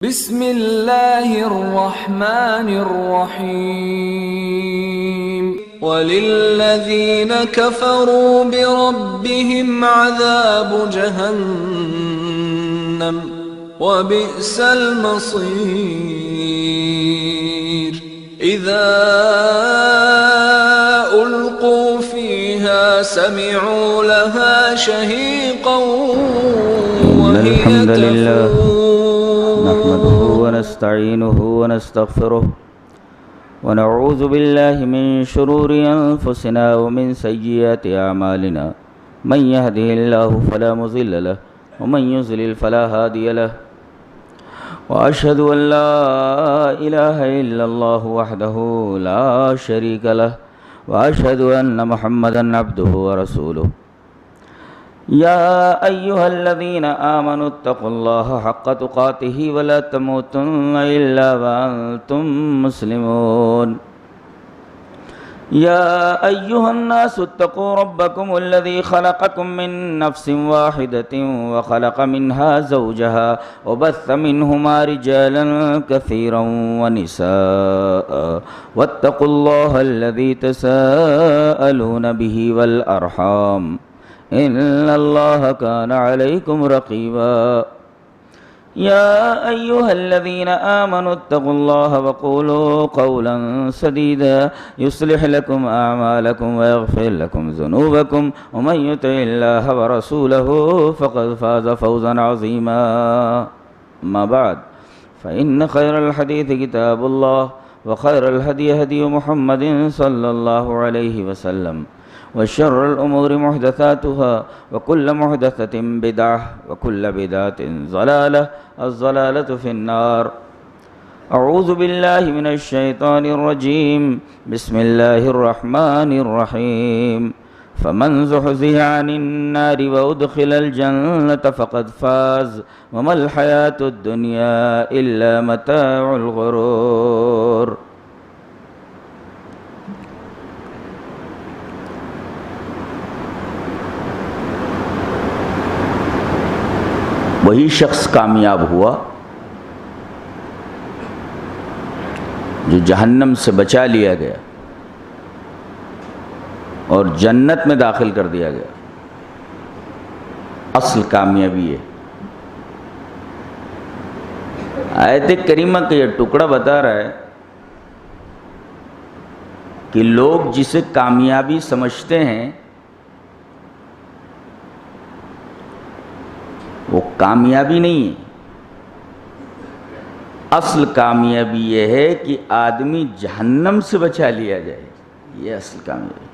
بسم اللہ الرحمن الرحیم وَلِلَّذِينَ كَفَرُوا بِرَبِّهِمْ عَذَابُ جَهَنَّمَ وَبِئْسَ الْمَصِيرُ إِذَا أُلْقُوا فِيهَا سَمِعُوا لَهَا شَهِيقًا وَهِيَ تَفُورُ نحمده ونستعينه ونستغفره ونعوذ بالله من شرور أنفسنا ومن سيئات أعمالنا من يهده الله فلا مضل له ومن يضلل فلا هادي له وأشهد أن لا إله إلا الله وحده لا شريك له وأشهد أن محمدا عبده ورسوله يا أيها الذين آمنوا اتقوا الله حق تقاته ولا تموتن إلا وأنتم مسلمون يا أيها الناس اتقوا ربكم الذي خلقكم من نفس واحدة وخلق منها زوجها وبث منهما رجالا كثيرا ونساء واتقوا الله الذي تساءلون به والأرحام إن الله كان عليكم رقيبا يا أيها الذين آمنوا اتقوا الله وقولوا قولا سديدا يصلح لكم أعمالكم ويغفر لكم ذنوبكم ومن يطع الله ورسوله فقد فاز فوزا عظيما أما بعد فإن خير الحديث كتاب الله وخير الهدي هدي محمد صلى الله عليه وسلم وشر الأمور محدثاتها وكل محدثة بدعة وكل بدعة ضلالة الضلالة في النار أعوذ بالله من الشيطان الرجيم بسم الله الرحمن الرحيم فمن زحزح عن النار وأدخل الجنة فقد فاز وما الحياة الدنيا إلا متاع الغرور وہی شخص کامیاب ہوا جو جہنم سے بچا لیا گیا اور جنت میں داخل کر دیا گیا. اصل کامیابی ہے. آیت کریمہ کا یہ ٹکڑا بتا رہا ہے کہ لوگ جسے کامیابی سمجھتے ہیں وہ کامیابی نہیں ہے. اصل کامیابی یہ ہے کہ آدمی جہنم سے بچا لیا جائے. یہ اصل کامیابی.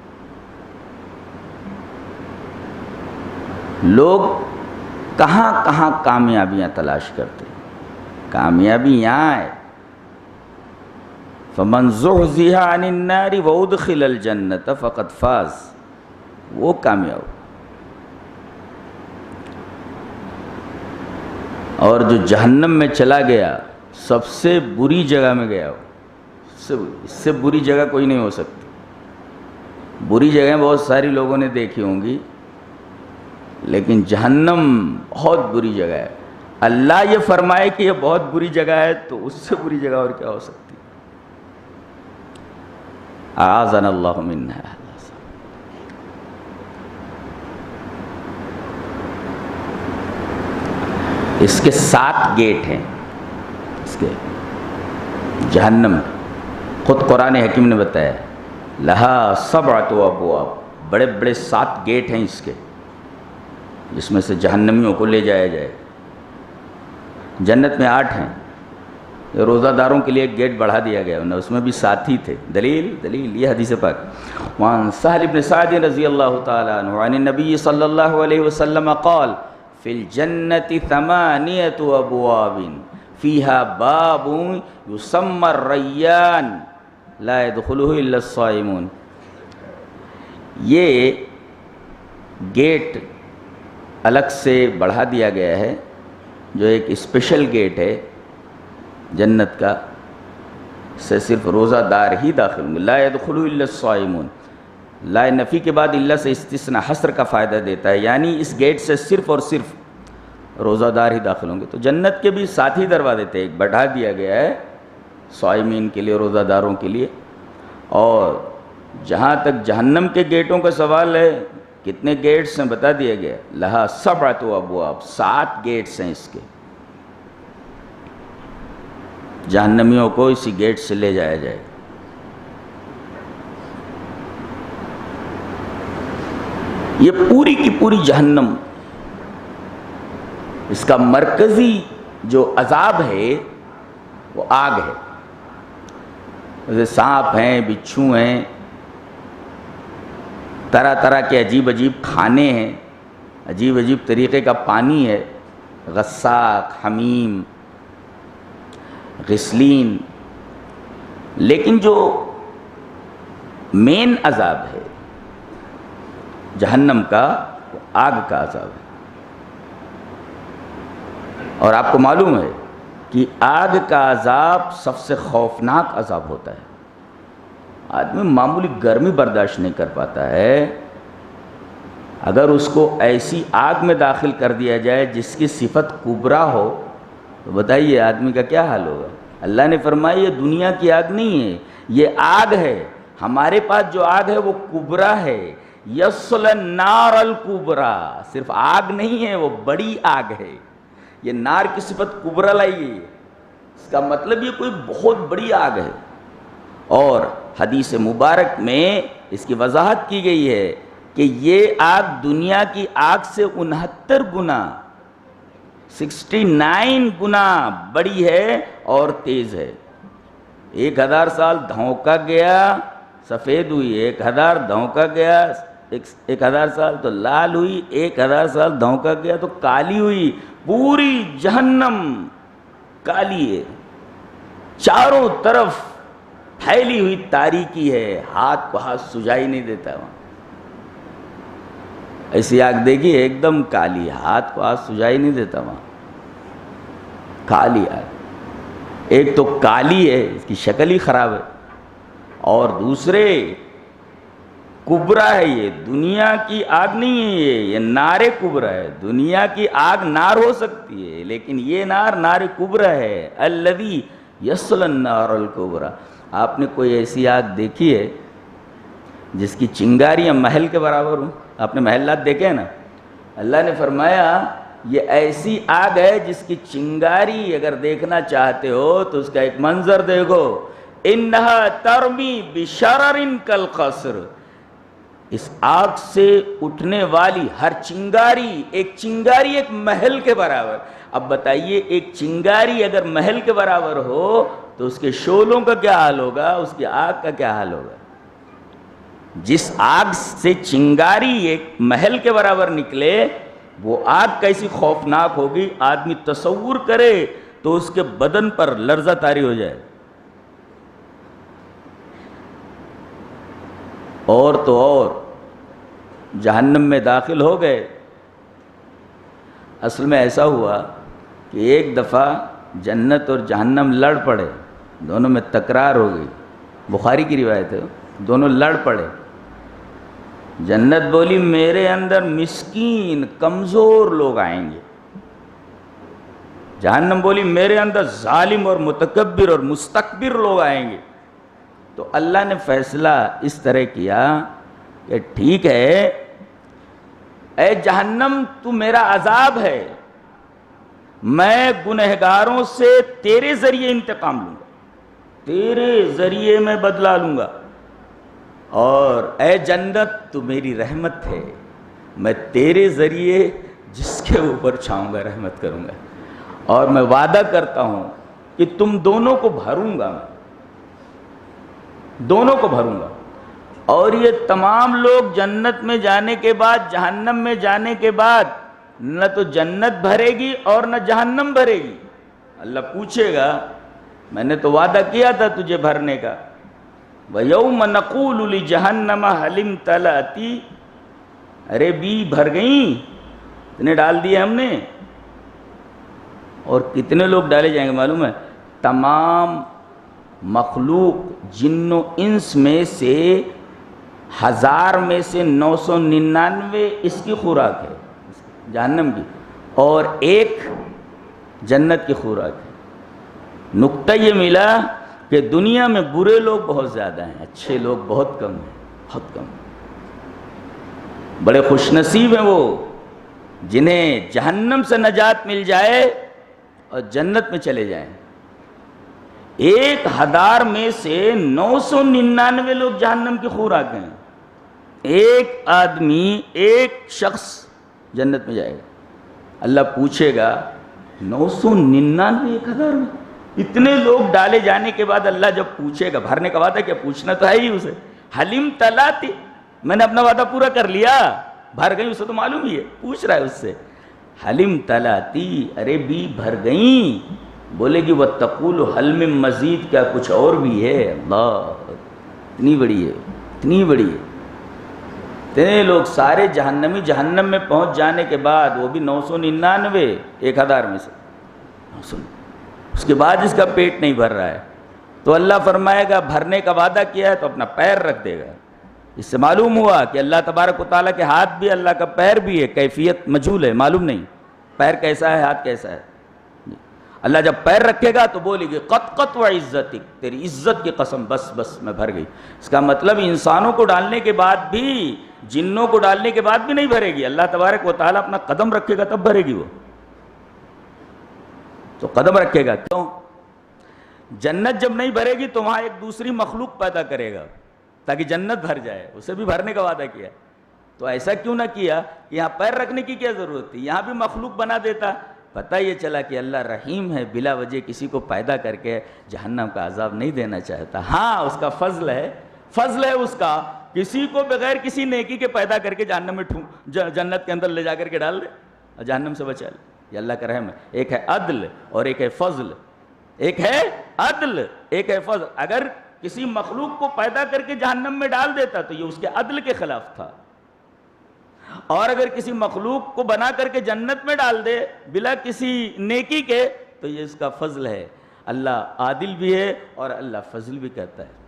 لوگ کہاں کہاں کامیابیاں تلاش کرتے ہیں. کامیابی یہاں ہے. فمن زحزح عن النار وادخل الجنة فقد فاز. وہ کامیاب. اور جو جہنم میں چلا گیا سب سے بری جگہ میں گیا. اس سے بری جگہ کوئی نہیں ہو سکتی. بری جگہیں بہت ساری لوگوں نے دیکھی ہوں گی لیکن جہنم بہت بری جگہ ہے. اللہ یہ فرمائے کہ یہ بہت بری جگہ ہے تو اس سے بری جگہ اور کیا ہو سکتی. اعاذنا اللہ منہا. اس کے 7 گیٹ ہیں. اس کے جہنم خود قرآن حکیم نے بتایا لہا 7 ابواب. بڑے بڑے 7 گیٹ ہیں اس کے جس میں سے جہنمیوں کو لے جایا جائے. جنت میں 8 ہیں. روزہ داروں کے لیے ایک گیٹ بڑھا دیا گیا انہیں. اس میں بھی 7 ہی تھے. دلیل یہ حدیث پاک. وعن سہل بن سعد رضی اللہ تعالی عنہ عن النبی صلی اللہ علیہ وسلم قال فی الجنة 8 ابواب فیہا باب یسمى الریان لا يدخلہ الا الصائمون. یہ گیٹ الگ سے بڑھا دیا گیا ہے جو ایک اسپیشل گیٹ ہے جنت کا. سے صرف روزہ دار ہی داخل ہوں گے. لا يدخلہ الا الصائمون. لا نفی کے بعد اللہ سے استثناء حصر کا فائدہ دیتا ہے. یعنی اس گیٹ سے صرف اور صرف روزہ دار ہی داخل ہوں گے. تو جنت کے بھی 7 ہی دروازے تھے, ایک بڑھا دیا گیا ہے صائمین کے لیے, روزہ داروں کے لیے. اور جہاں تک جہنم کے گیٹوں کا سوال ہے, کتنے گیٹس ہیں بتا دیا گیا, لہا 7 ابواب, 7 گیٹس ہیں اس کے. جہنمیوں کو اسی گیٹ سے لے جایا جائے. یہ پوری کی پوری جہنم, اس کا مرکزی جو عذاب ہے وہ آگ ہے. جیسے سانپ ہیں, بچھو ہیں, طرح طرح کے عجیب عجیب کھانے ہیں, عجیب عجیب طریقے کا پانی ہے, غساق, حمیم, غسلین. لیکن جو مین عذاب ہے جہنم کا, وہ آگ کا عذاب ہے. اور آپ کو معلوم ہے کہ آگ کا عذاب سب سے خوفناک عذاب ہوتا ہے. آدمی معمولی گرمی برداشت نہیں کر پاتا ہے, اگر اس کو ایسی آگ میں داخل کر دیا جائے جس کی صفت کبرا ہو, تو بتائیے آدمی کا کیا حال ہوگا. اللہ نے فرمایا یہ دنیا کی آگ نہیں ہے, یہ آگ ہے. ہمارے پاس جو آگ ہے وہ کبرا ہے. یصل النار الکبرا, صرف آگ نہیں ہے, وہ بڑی آگ ہے. یہ نار کی صفت کبرا لائیے, اس کا مطلب یہ کوئی بہت بڑی آگ ہے. اور حدیث مبارک میں اس کی وضاحت کی گئی ہے کہ یہ آگ دنیا کی آگ سے 69 گنا 69 گنا بڑی ہے اور تیز ہے. 1000 سال دھونکا گیا سفید ہوئی, 1000 دھونکا گیا 1000 سال تو لال ہوئی, 1000 سال دھونکا گیا تو کالی ہوئی. پوری جہنم کالی ہے, چاروں طرف پھیلی ہوئی تاریکی ہے, ہاتھ کو ہاتھ سجائی نہیں دیتا. وہاں ایسی آگ دیکھی ایک دم کالی, ہاتھ کو ہاتھ سجائی نہیں دیتا. وہاں کالی آگ, ایک تو کالی ہے, اس کی شکل ہی خراب ہے, اور دوسرے کبرا ہے. یہ دنیا کی آگ نہیں ہے, یہ نار کبرا ہے. دنیا کی آگ نار ہو سکتی ہے, لیکن یہ نار کبرا ہے. الذی یصلی النار الکبرا. آپ نے کوئی ایسی آگ دیکھی ہے جس کی چنگاریاں محل کے برابر ہوں؟ آپ نے محلات دیکھے ہیں نا. اللہ نے فرمایا یہ ایسی آگ ہے جس کی چنگاری اگر دیکھنا چاہتے ہو تو اس کا ایک منظر دیکھو. انہا ترمی بشرر کالقصر. اس آگ سے اٹھنے والی ہر چنگاری, ایک چنگاری ایک محل کے برابر. اب بتائیے ایک چنگاری اگر محل کے برابر ہو تو اس کے شعلوں کا کیا حال ہوگا, اس کی آگ کا کیا حال ہوگا. جس آگ سے چنگاری ایک محل کے برابر نکلے وہ آگ کیسی خوفناک ہوگی, آدمی تصور کرے تو اس کے بدن پر لرزہ طاری ہو جائے. اور تو اور جہنم میں داخل ہو گئے. اصل میں ایسا ہوا کہ ایک دفعہ جنت اور جہنم لڑ پڑے, دونوں میں تکرار ہو گئی. بخاری کی روایت ہے, دونوں لڑ پڑے. جنت بولی میرے اندر مسکین کمزور لوگ آئیں گے. جہنم بولی میرے اندر ظالم اور متکبر اور مستکبر لوگ آئیں گے. تو اللہ نے فیصلہ اس طرح کیا کہ ٹھیک ہے اے جہنم تو میرا عذاب ہے, میں گنہگاروں سے تیرے ذریعے انتقام لوں گا, تیرے ذریعے میں بدلہ لوں گا. اور اے جنت تو میری رحمت ہے, میں تیرے ذریعے جس کے اوپر چاہوں گا رحمت کروں گا. اور میں وعدہ کرتا ہوں کہ تم دونوں کو بھروں گا, میں دونوں کو بھروں گا. اور یہ تمام لوگ جنت میں جانے کے بعد, جہنم میں جانے کے بعد نہ تو جنت بھرے گی اور نہ جہنم بھرے گی. اللہ پوچھے گا میں نے تو وعدہ کیا تھا تجھے بھرنے کا. وَيَوْمَ نَقُولُ لِجَهَنَّمَ هَلِ امْتَلَأْتِ. ارے بھی بھر گئیں, اتنے ڈال دیے ہم نے. اور کتنے لوگ ڈالے جائیں گے معلوم ہے؟ تمام مخلوق جن و انس میں سے 1000 میں سے 999 اس کی خوراک ہے جہنم کی, اور ایک جنت کی خوراک ہے۔ نقطہ یہ ملا کہ دنیا میں برے لوگ بہت زیادہ ہیں، اچھے لوگ بہت کم ہیں، بہت کم۔ بڑے خوش نصیب ہیں وہ جنہیں جہنم سے نجات مل جائے اور جنت میں چلے جائیں۔ 1000 میں سے 999 لوگ جہنم کی خوراک ہیں، ایک آدمی، ایک شخص جنت میں جائے گا۔ اللہ پوچھے گا 999 1000 میں اتنے لوگ ڈالے جانے کے بعد اللہ جب پوچھے گا، بھرنے کا وعدہ کیا پوچھنا تو ہے ہی اسے، حلیم تلاتی، میں نے اپنا وعدہ پورا کر لیا، بھر گئی، اسے تو معلوم ہی ہے، پوچھ رہا ہے اس سے حلیم تلاتی، ارے بھی بھر گئیں؟ بولے گی وَتَقُولُ حَلْ مِن مزید، کیا کچھ اور بھی ہے؟ اللہ اتنی بڑی ہے، اتنی بڑی ہے۔ اتنے لوگ سارے جہنمی جہنم میں پہنچ جانے کے بعد، وہ بھی 999 1000 میں سے 999، اس کے بعد اس کا پیٹ نہیں بھر رہا ہے تو اللہ فرمائے گا بھرنے کا وعدہ کیا ہے تو اپنا پیر رکھ دے گا۔ اس سے معلوم ہوا کہ اللہ تبارک و تعالیٰ کے ہاتھ بھی، اللہ کا پیر بھی ہے، کیفیت مجہول ہے، معلوم نہیں پیر کیسا ہے، ہاتھ کیسا ہے۔ اللہ جب پیر رکھے گا تو بولے گی قط قط و عزتک، تیری عزت کی قسم، بس بس میں بھر گئی۔ اس کا مطلب انسانوں کو ڈالنے کے بعد بھی، جنوں کو ڈالنے کے بعد بھی نہیں بھرے گی، اللہ تبارک و تعالیٰ اپنا قدم رکھے گا تب بھرے گی وہ، تو قدم رکھے گا۔ کیوں؟ جنت جب نہیں بھرے گی تو وہاں ایک دوسری مخلوق پیدا کرے گا تاکہ جنت بھر جائے، اسے بھی بھرنے کا وعدہ کیا۔ تو ایسا کیوں نہ کیا؟ یہاں پیر رکھنے کی کیا ضرورت تھی، یہاں بھی مخلوق بنا دیتا۔ پتہ یہ چلا کہ اللہ رحیم ہے، بلا وجہ کسی کو پیدا کر کے جہنم کا عذاب نہیں دینا چاہتا۔ ہاں اس کا فضل ہے، فضل ہے اس کا، کسی کو بغیر کسی نیکی کے پیدا کر کے جہنم میں جنت کے اندر لے جا کر کے ڈال دے اور جہنم سے بچا لے۔ یہ اللہ کا رحم ہے۔ ایک ہے عدل اور ایک ہے فضل، ایک ہے عدل ایک ہے فضل۔ اگر کسی مخلوق کو پیدا کر کے جہنم میں ڈال دیتا تو یہ اس کے عدل کے خلاف تھا، اور اگر کسی مخلوق کو بنا کر کے جنت میں ڈال دے بلا کسی نیکی کے تو یہ اس کا فضل ہے۔ اللہ عادل بھی ہے اور اللہ فضل بھی کہتا ہے،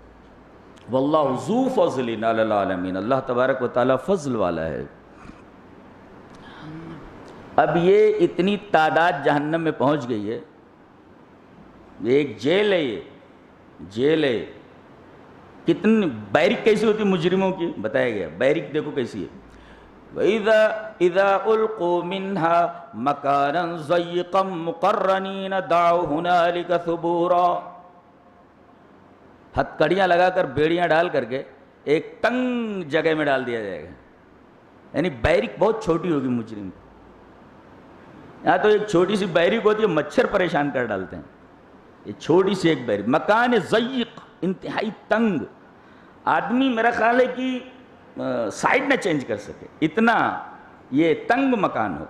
واللہ ذو فضل علی العالمین، اللہ تبارک و تعالیٰ فضل والا ہے۔ اب یہ اتنی تعداد جہنم میں پہنچ گئی ہے، یہ ایک جیل ہے، یہ جیل ہے۔ کتنی بیرک کیسی ہوتی مجرموں کی بتایا گیا، بیرک دیکھو کیسی ہے۔ وَإِذَا أُلْقُوا مِنْهَا مَكَانًا ضَيِّقًا مُقَرَّنِينَ دَعَوْا هُنَالِكَ ثُبُورًا، ہتھ کڑیاں لگا کر، بیڑیاں ڈال کر کے ایک تنگ جگہ میں ڈال دیا جائے گا، یعنی بیرک بہت چھوٹی ہوگی مجرم کی۔ یہاں تو ایک چھوٹی سی بیرک ہوتی ہے، مچھر پریشان کر ڈالتے ہیں، یہ چھوٹی سی ایک بیرک، مکان ضیق، انتہائی تنگ، آدمی میرا خیال ہے کہ سائڈ نہ چینج کر سکے، اتنا یہ تنگ مکان ہو۔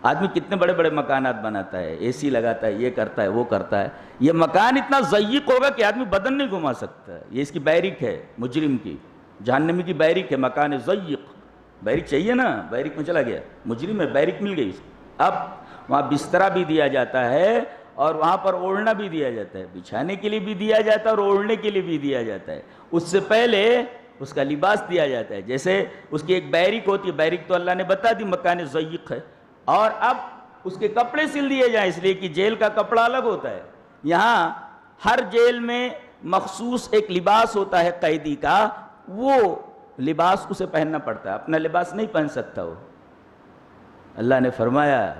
آدمی کتنے بڑے بڑے مکانات بناتا ہے، اے سی لگاتا ہے، یہ کرتا ہے وہ کرتا ہے، یہ مکان اتنا ضیق ہوگا کہ آدمی بدن نہیں گھما سکتا۔ یہ اس کی بیرک ہے مجرم کی، جہنمی کی بیرک ہے، مکان ضیق۔ بیرک چاہیے نا، بیرک میں چلا گیا، مجرم ہے، بیرک مل گئی۔ اب وہاں بسترا بھی دیا جاتا ہے اور وہاں پر اوڑھنا بھی دیا جاتا ہے، بچھانے کے لیے بھی دیا جاتا ہے اور اوڑھنے کے لیے بھی دیا جاتا ہے۔ اس سے پہلے اس کا لباس دیا جاتا ہے، جیسے اس کی ایک بیرک ہوتی ہے، بیرک تو اللہ نے بتا دی مکان ضیق ہے، اور اب اس کے کپڑے سل دیے جائیں، اس لیے کہ جیل کا کپڑا الگ ہوتا ہے۔ یہاں ہر جیل میں مخصوص ایک لباس ہوتا ہے قیدی کا، وہ لباس اسے پہننا پڑتا ہے، اپنا لباس نہیں پہن سکتا وہ۔ اللہ نے فرمایا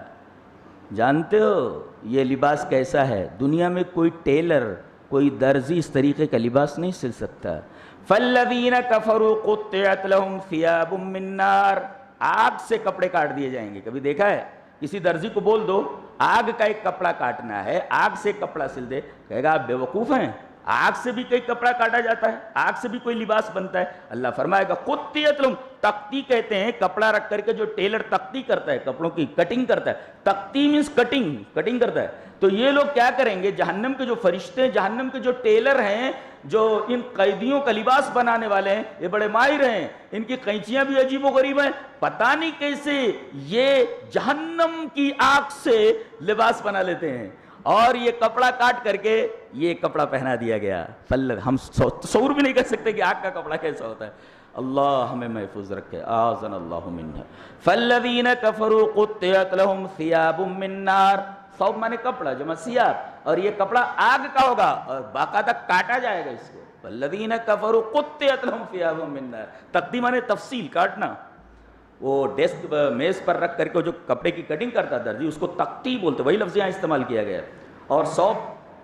جانتے ہو یہ لباس کیسا ہے؟ دنیا میں کوئی ٹیلر، کوئی درزی اس طریقے کا لباس نہیں سل سکتا۔ فَالَّذِينَ كَفَرُوا قُطِّعَتْ لَهُمْ ثِيَابٌ مِّن نَّارٍ، آگ سے کپڑے کاٹ دیے جائیں گے۔ کبھی دیکھا ہے کسی درزی کو بول دو آگ کا ایک کپڑا کاٹنا ہے، آگ سے ایک کپڑا سل دے، کہے گا آپ بے وقوف ہیں، آگ سے بھی کوئی کپڑا کاٹا جاتا ہے، آگ سے بھی کوئی لباس بنتا ہے۔ اللہ فرمائے گا قُطِّعَتْ لَهُمْ، تختی کہتے ہیں کپڑا رکھ کر کے جو ٹیلر تختی کرتا ہے، کپڑوں کی کٹنگ کرتا ہے، تختی مینس کٹنگ کرتا ہے۔ تو یہ لوگ کیا کریں گے؟ جہنم کے جو فرشتے، جہنم کے جو ٹیلر ہیں، جو ان قیدیوں کا لباس بنانے والے ہیں، یہ بڑے ماہر ہیں، ان کی قینچیاں بھی عجیب و غریب ہیں، پتہ نہیں کیسے یہ جہنم کی آگ سے لباس بنا لیتے ہیں، اور یہ کپڑا کاٹ کر کے یہ کپڑا پہنا دیا گیا۔ ہم تصور بھی نہیں کر سکتے کہ آگ کا کپڑا کیسا ہوتا ہے۔ اللہ ہمیں محفوظ رکھے، اعاذنا اللہ منہا۔ فالذین کفروا قطعت لهم ثیاب من نار، ثوب مانے کپڑا، جمع ثیاب، اور یہ کپڑا آگ کا ہوگا اور باقاعدہ کاٹا جائے گا اس کو۔ فالذین کفروا قطعت لهم ثیاب من نار، تقدیم مانے تفصیل، کاٹنا۔ وہ ڈیسک میز پر رکھ کر کے جو کپڑے کی کٹنگ کرتا درزی، اس کو تقطیع بولتے، وہی لفظ یہاں استعمال کیا گیا ہے۔ اور ثوب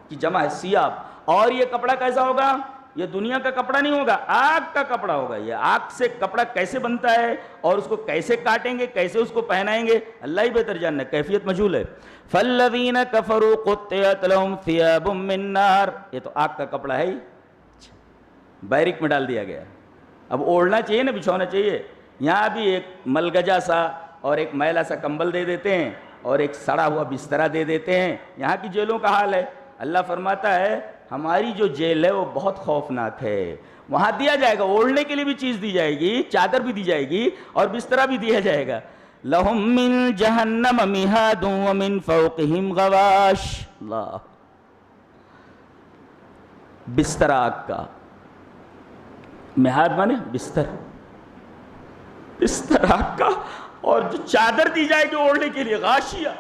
کی جمع ہے ثیاب، اور یہ کپڑا کیسا ہوگا؟ یہ دنیا کا کپڑا نہیں ہوگا، آگ کا کپڑا ہوگا۔ یہ آگ سے کپڑا کیسے بنتا ہے اور اس کو کیسے کاٹیں گے، کیسے اس کو پہنائیں گے، اللہ ہی بہتر جاننا ہے، کیفیت مجہول ہے۔ فالذین کفروا قطعت لهم ثیاب من نار، یہ تو آگ کا کپڑا ہے ہی، بیرک میں ڈال دیا گیا۔ اب اوڑھنا چاہیے نا، بچھونا چاہیے، یہاں بھی ایک ملگجا سا اور ایک میلا سا کمبل دے دیتے ہیں اور ایک سڑا ہوا بسترا دے دیتے ہیں۔ یہاں کی جیلوں کا حال ہے، اللہ فرماتا ہے ہماری جو جیل ہے وہ بہت خوفناک ہے، وہاں دیا جائے گا، اوڑھنے کے لیے بھی چیز دی جائے گی، چادر بھی دی جائے گی اور بسترا بھی دیا جائے گا۔ لَهُم مِّن جَهَنَّمَ مِهَادٌ وَمِن فَوْقِهِمْ غَوَاشٍ، اللہ، بستر آگ کا، مہاد مانے بستر، بستر آگ کا، اور جو چادر دی جائے گی اوڑھنے کے لیے غاشیہ،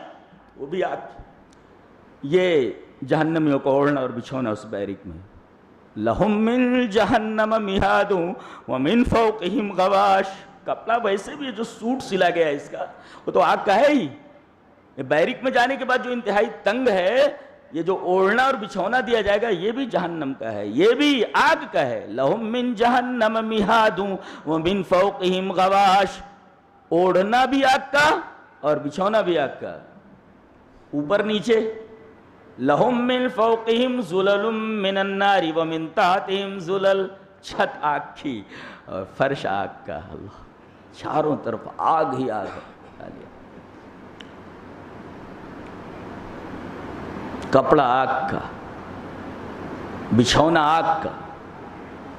وہ بھی آگ کی۔ یہ جہنمیوں کو اوڑھنا اور بچھونا اس بیرک میں۔ لَهُم مِّن جَهَنَّمَ مِهَادٌ وَمِن فَوْقِهِمْ غَوَاشٍ، کپڑا ویسے بھی جو سوٹ سلا گیا ہے اس کا، وہ تو آگ کا ہے ہی۔ یہ بیرک میں جانے کے بعد جو انتہائی تنگ ہے، یہ جو اوڑھنا اور بچھونا دیا جائے گا، یہ بھی جہنم کا ہے، یہ بھی آگ کا ہے۔ لَهُم مِّن جَهَنَّمَ مِهَادٌ وَمِن فَوْقِهِمْ غَوَاشٍ، اوڑھنا بھی آگ کا اور بچھونا بھی آگ کا، اوپر نیچے۔ لَهُم مِّن فَوْقِهِمْ ظُلَلٌ مِّنَ النَّارِ وَمِن تَحْتِهِمْ ظُلَلٌ، چھت آگ کی اور فرش آگ کا، اللہ، چاروں طرف آگ ہی آگ ہے۔ کپڑا آگ کا، بچھونا آگ کا،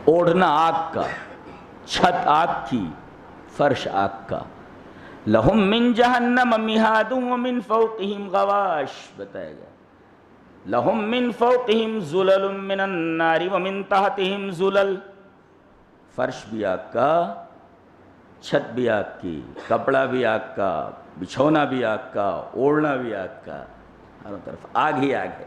اوڑھنا آگ کا، چھت آگ کی، فرش آگ کا۔ لَهُم مِّن جَهَنَّمَ مِهَادٌ وَمِن فَوْقِهِمْ غَوَاشٍ، بتایا گیا۔ لَهُم مِّن فَوْقِهِمْ ظُلَلٌ مِّنَ النَّارِ وَمِن تَحْتِهِمْ ظُلَلٌ، فرش بھی آگ کا، چھت بھی آگ کی، کپڑا بھی آگ کا، بچھونا بھی آگ کا، اوڑھنا بھی آگ کا، ہر طرف آگ ہی آگ ہے۔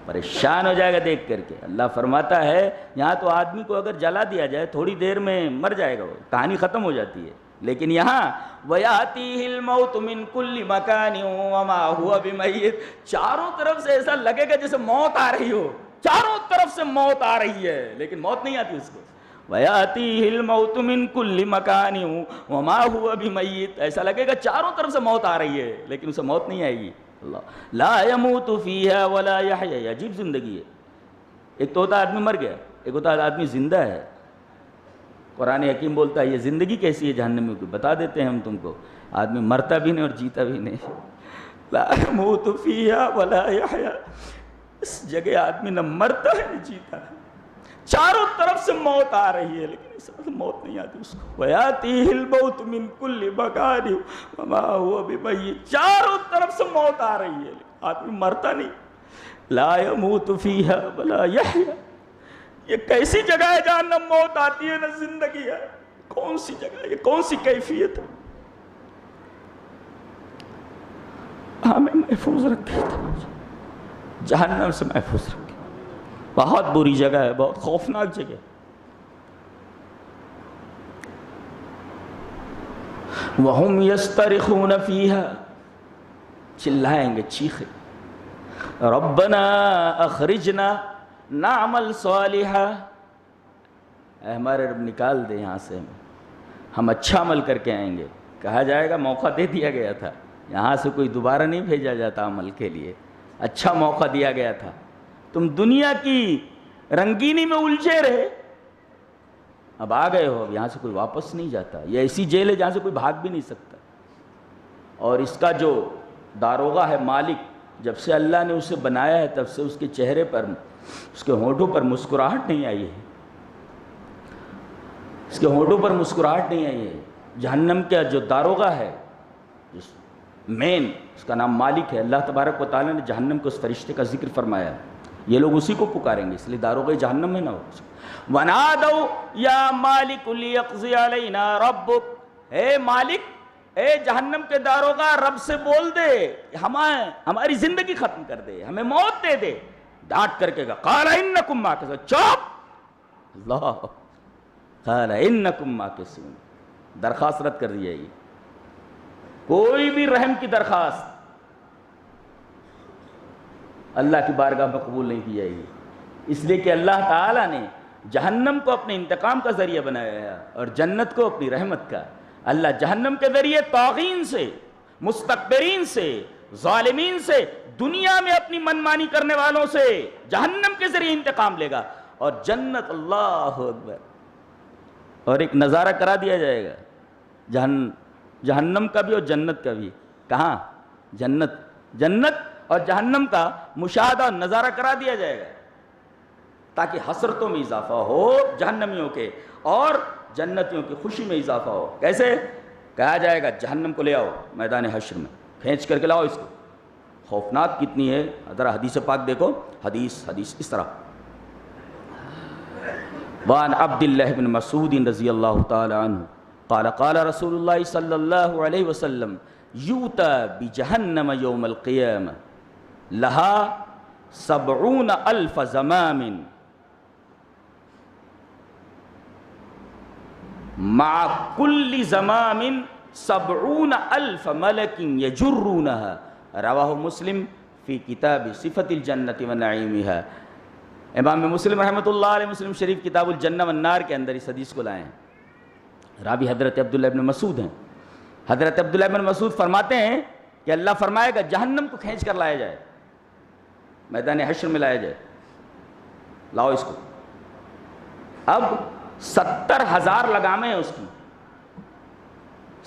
پریشان ہو جائے گا دیکھ کر کے۔ اللہ فرماتا ہے یہاں تو آدمی کو اگر جلا دیا جائے تھوڑی دیر میں مر جائے گا، وہ کہانی ختم ہو جاتی ہے، لیکن یہاں وَيَأْتِيهِ الْمَوْتُ مِنْ كُلِّ مَكَانٍ وَمَا هُوَ بِمَيِّتٍ، چاروں طرف سے ایسا لگے گا جیسے موت آ رہی ہو، چاروں طرف سے موت آ رہی ہے لیکن موت نہیں آتی اس کو۔ وَيَأْتِيهِ الْمَوْتُ مِنْ كُلِّ مَكَانٍ وَمَا هُوَ بِمَيِّتٍ، ایسا لگے گا چاروں طرف سے موت آ رہی ہے لیکن اسے موت نہیں آئے گی۔ اللہ لا يموت فيها ولا يحيى، یہ عجیب زندگی ہے۔ ایک تو ہوتا آدمی مر گیا، ایک ہوتا آدمی زندہ ہے۔ قرآن حکیم بولتا ہے یہ زندگی کیسی ہے جہنمیوں کی، بتا دیتے ہیں ہم تم کو، آدمی مرتا بھی نہیں اور جیتا بھی نہیں۔ لا يموت فيها ولا يحيى، اس جگہ آدمی نہ مرتا ہے نہ جیتا ہے، چاروں طرف سے موت آ رہی ہے لیکن اس وقت موت نہیں آتی اس کو۔ وَيَأْتِيهِ الْمَوْتُ مِنْ كُلِّ مَكَانٍ وَمَا هُوَ بِمَيِّتٍ، چاروں طرف سے موت آ رہی ہے لیکن آدمی مرتا نہیں۔ لا يموت فيها ولا يحيى، یہ کیسی جگہ ہے جہاں نہ موت آتی ہے نہ زندگی ہے؟ کون سی جگہ ہے، یہ کون سی کیفیت ہے؟ ہمیں محفوظ رکھے، جہنم سے محفوظ رکھے، بہت بری جگہ ہے، بہت خوفناک جگہ۔ وَهُمْ يَسْتَرِخُونَ فِيهَا، چلائیں گے، چیخیں، رَبَّنَا أَخْرِجْنَا نَعْمَلْ صَالِحًا، اے ہمارے رب نکال دے یہاں سے، ہم اچھا عمل کر کے آئیں گے۔ کہا جائے گا موقع دے دیا گیا تھا، یہاں سے کوئی دوبارہ نہیں بھیجا جاتا عمل کے لیے، اچھا موقع دیا گیا تھا۔ تم دنیا کی رنگینی میں الجھے رہے، اب آ گئے ہو، اب یہاں سے کوئی واپس نہیں جاتا۔ یہ ایسی جیل ہے جہاں سے کوئی بھاگ بھی نہیں سکتا، اور اس کا جو داروغہ ہے، مالک، جب سے اللہ نے اسے بنایا ہے تب سے اس کے چہرے پر، اس کے ہونٹوں پر مسکراہٹ نہیں آئی ہے، اس کے ہونٹوں پر مسکراہٹ نہیں آئی ہے۔ جہنم کا جو داروغہ ہے، مین، اس کا نام مالک ہے۔ اللہ تبارک و تعالیٰ نے جہنم کو اس فرشتے کا ذکر فرمایا، یہ لوگ اسی کو پکاریں گے، اس لیے داروغ جہنم میں نہ ہو۔ وَنَادَوْا يَا مَالِكُ لِيَقْضِيَ عَلَيْنَا رَبُّكَ، اے مالک، اے جہنم کے داروغہ، رب سے بول دے ہماری زندگی ختم کر دے، ہمیں موت دے دے۔ ڈانٹ کر کے کہا قَالَ إِنَّكُمْ مَاكِثُونَ، چوپ، اللہ، قَالَ إِنَّكُمْ مَاكِثُونَ، درخواست رد کر دی جائے گی۔ کوئی بھی رحم کی درخواست اللہ کی بارگاہ میں قبول نہیں کی جائے گی، اس لیے کہ اللہ تعالیٰ نے جہنم کو اپنے انتقام کا ذریعہ بنایا ہے اور جنت کو اپنی رحمت کا۔ اللہ جہنم کے ذریعے طاغین سے، مستکبرین سے، ظالمین سے، دنیا میں اپنی منمانی کرنے والوں سے جہنم کے ذریعے انتقام لے گا، اور جنت، اللہ اکبر، اور ایک نظارہ کرا دیا جائے گا جہنم کا بھی اور جنت کا بھی۔ کہاں؟ جنت اور جہنم کا مشاہدہ اور نظارہ کرا دیا جائے گا تاکہ حسرتوں میں اضافہ ہو جہنمیوں کے اور جنتیوں کی خوشی میں اضافہ ہو۔ کیسے؟ کہا جائے گا جہنم کو لے آؤ میدان حشر میں، کھینچ کر کے لاؤ اس کو۔ خوفناک کتنی ہے، ذرا حدیث پاک دیکھو، حدیث اس طرح، وعن عبد اللہ بن مسعود رضی اللہ تعالی عنہ قال قال رسول اللہ صلی اللہ علیہ وسلم یوتی بجہنم یوم القیامہ لہا 70,000 زمام مع کل زمام 70,000 ملک یجرونها، رواہ مسلم فی کتاب صفت الجنت ونعیمها۔ امام مسلم رحمۃ اللہ علیہ مسلم شریف کتاب الجنہ والنار کے اندر اس حدیث کو لائے ہیں۔ راوی حضرت عبداللہ ابن مسعود ہیں۔ حضرت عبداللہ ابن مسعود فرماتے ہیں کہ اللہ فرمائے گا جہنم کو کھینچ کر لایا جائے، میدان حشر میں لایا جائے، لاؤ اس کو۔ اب 70,000 لگامیں ہیں اس کی،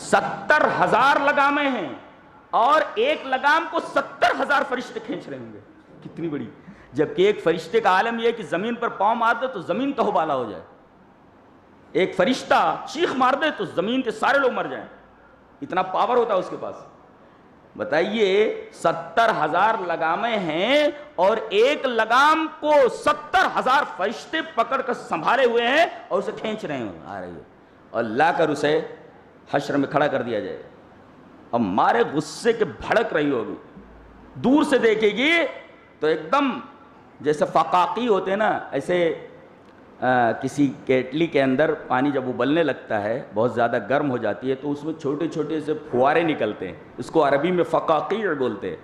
70,000 لگامیں ہیں، اور ایک لگام کو 70,000 فرشتے کھینچ رہے ہوں گے۔ کتنی بڑی! جبکہ ایک فرشتے کا عالم یہ ہے کہ زمین پر پاؤں مار دے تو زمین تہو بالا ہو جائے، ایک فرشتہ چیخ مار دے تو زمین کے سارے لوگ مر جائیں، اتنا پاور ہوتا ہے اس کے پاس۔ بتائیے 70,000 لگامیں ہیں اور ایک لگام کو 70,000 فرشتے پکڑ کر سنبھالے ہوئے ہیں اور اسے کھینچ رہے ہیں، آ رہی ہے، اور لا کر اسے حشر میں کھڑا کر دیا جائے۔ اب مارے غصے کے بھڑک رہی ہوگی، دور سے دیکھے گی تو ایک دم جیسے فقاقی ہوتے ہیں نا، ایسے کسی کیٹلی کے اندر پانی جب ابلنے لگتا ہے بہت زیادہ گرم ہو جاتی ہے تو اس میں چھوٹے چھوٹے سے پھوارے نکلتے ہیں، اس کو عربی میں فقاقی بولتے ہیں۔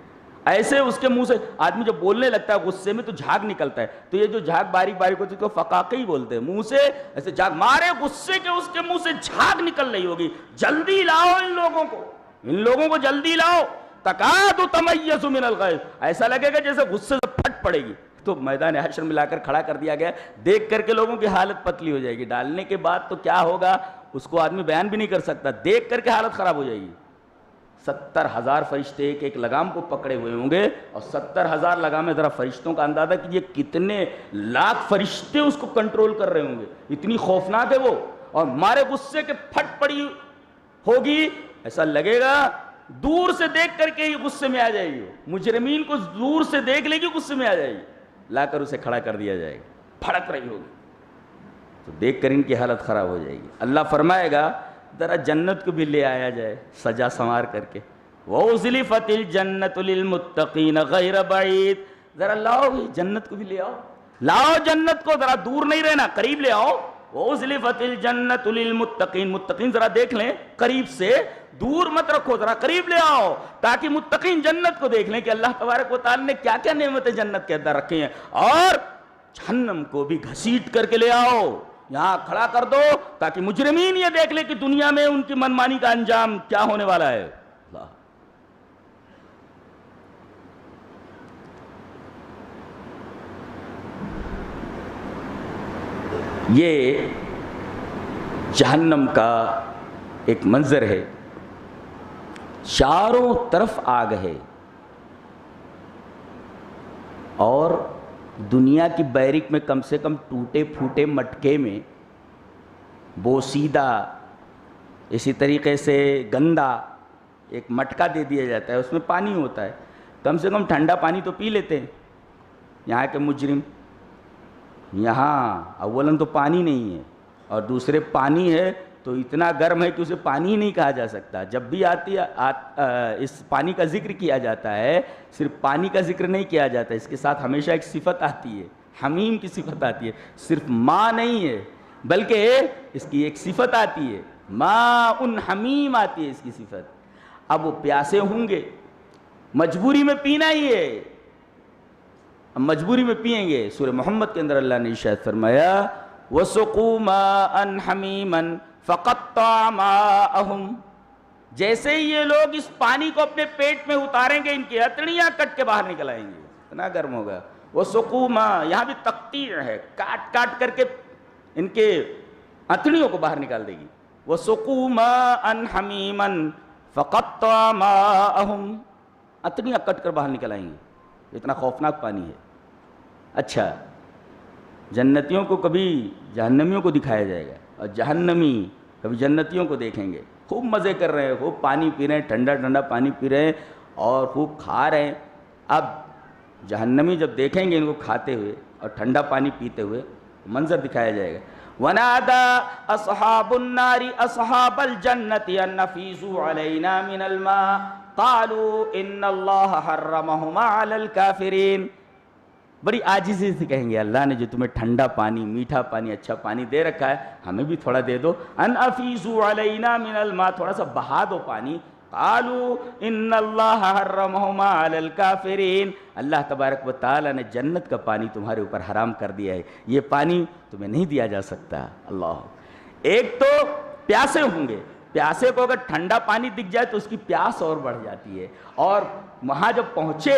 ایسے اس کے منہ سے آدمی جب بولنے لگتا ہے غصے میں تو جھاگ نکلتا ہے، تو یہ جو جھاگ باریک باریک ہوتی ہے تو فقاقی بولتے ہیں، منہ سے ایسے جھاگ مارے غصے کے اس کے منہ سے جھاگ نکل رہی ہوگی۔ جلدی لاؤ ان لوگوں کو جلدی لاؤ، تکاد تمیز من الغیظ، ایسا لگے گا جیسے غصے سے پھٹ پڑے گی۔ تو میدان حشر میں لا کر کھڑا کر دیا گیا، دیکھ کر کے لوگوں کی حالت پتلی ہو جائے گی، ڈالنے کے بعد تو کیا ہوگا اس کو آدمی بیان بھی نہیں کر سکتا، دیکھ کر کے حالت خراب ہو جائے گی۔ 70,000 فرشتے ایک ایک لگام کو پکڑے ہوئے ہوں گے، اور 70,000 لگامیں، ذرا فرشتوں کا اندازہ کیجئے کتنے لاکھ فرشتے اس کو کنٹرول کر رہے ہوں گے، اتنی خوفناک ہے وہ، اور مارے غصے کے پھٹ پڑی ہوگی، ایسا لگے گا دور سے دیکھ کر کے ہی غصے میں آ جائے گی، مجرمین کو دور سے دیکھ لے گی غصے میں آ جائے گی، لا کر اسے کھڑا کر دیا جائے گا، پھڑک رہی ہوگی، تو دیکھ کر ان کی حالت خراب ہو جائے گی۔ اللہ فرمائے گا ذرا جنت کو بھی لے آیا جائے سجا سنوار کر کے، وَأُزْلِفَتِ الْجَنَّةُ لِلْمُتَّقِينَ غَيْرَ بَعِيدٍ، ذرا لاؤ جنت کو بھی لے آؤ، لاؤ جنت کو، ذرا دور نہیں رہنا، قریب لے آؤ۔ وَأُزْلِفَتِ الْجَنَّةُ لِلْمُتَّقِينَ، متقین ذرا دیکھ لیں قریب سے، دور مت رکھو، ذرا قریب لے آؤ تاکہ متقین جنت کو دیکھ لیں کہ اللہ تبارک و تعالی نے کیا کیا نعمتیں جنت کے اندر رکھی ہیں، اور جہنم کو بھی گھسیٹ کر کے لے آؤ، یہاں کھڑا کر دو تاکہ مجرمین یہ دیکھ لیں کہ دنیا میں ان کی منمانی کا انجام کیا ہونے والا ہے۔ اللہ، یہ جہنم کا ایک منظر ہے، چاروں طرف آگ ہے، اور دنیا کی بیرک میں کم سے کم ٹوٹے پھوٹے مٹکے میں بوسیدہ، اسی طریقے سے گندا ایک مٹکا دے دیا جاتا ہے، اس میں پانی ہوتا ہے، کم سے کم ٹھنڈا پانی تو پی لیتے ہیں، یہاں کے مجرم. یہاں اولاً تو پانی نہیں ہے اور دوسرے پانی ہے تو اتنا گرم ہے کہ اسے پانی ہی نہیں کہا جا سکتا. جب بھی اس پانی کا ذکر کیا جاتا ہے صرف پانی کا ذکر نہیں کیا جاتا, اس کے ساتھ ہمیشہ ایک صفت آتی ہے, حمیم کی صفت آتی ہے. صرف ماں نہیں ہے بلکہ اس کی ایک صفت آتی ہے, ماء حمیم آتی ہے اس کی صفت. اب وہ پیاسے ہوں گے, مجبوری میں پینا ہی ہے, مجبوری میں پئیں گے. سورہ محمد کے اندر اللہ نے ارشاد فرمایا وَسُقُوا مَاءً حَمِيمًا فَقَطَّعَ مَاءَهُمْ, جیسے ہی یہ لوگ اس پانی کو اپنے پیٹ میں اتاریں گے ان کی اتڑیاں کٹ کے باہر نکل آئیں گے, اتنا گرم ہوگا. وَسُقُوا مَاءً, یہاں بھی تقطیع ہے, کاٹ کاٹ کر کے ان کے اتڑیوں کو باہر نکال دے گی. وَسُقُوا مَاءً حَمِيمًا فَقَطَّعَ مَاءَهُمْ, اتڑیاں کٹ کر باہر نکل آئیں گی. اتنا خوفناک پانی ہے. اچھا, جنتیوں کو کبھی جہنمیوں کو دکھایا جائے گا اور جہنمی کبھی جنتیوں کو دیکھیں گے. خوب مزے کر رہے ہیں, خوب پانی پی رہے ہیں, ٹھنڈا ٹھنڈا پانی پی رہے ہیں اور خوب کھا رہے ہیں. اب جہنمی جب دیکھیں گے ان کو کھاتے ہوئے اور ٹھنڈا پانی پیتے ہوئے, منظر دکھایا جائے گا. وَنَادَى أَصْحَابُ النَّارِ أَصْحَابَ الْجَنَّةِ أَنْ أَفِيضُوا عَلَيْنَا مِنَ الْمَاءِ قَالُوا إِنَّ اللَّهَ حَرَّمَهُمَا عَلَى الْكَافِرِينَ. بڑی عاجزی سے کہیں گے اللہ نے جو تمہیں ٹھنڈا پانی, میٹھا پانی, اچھا پانی دے رکھا ہے ہمیں بھی تھوڑا دے دو. ان افیضوا علینا من الماء, تھوڑا سا بہا دو پانی. قالوا ان اللہ حرمہما علی الکافرین, اللہ تبارک و تعالی نے جنت کا پانی تمہارے اوپر حرام کر دیا ہے, یہ پانی تمہیں نہیں دیا جا سکتا. اللہ, ایک تو پیاسے ہوں گے, پیاسے کو اگر ٹھنڈا پانی دکھ جائے تو اس کی پیاس اور بڑھ جاتی ہے, اور وہاں جب پہنچے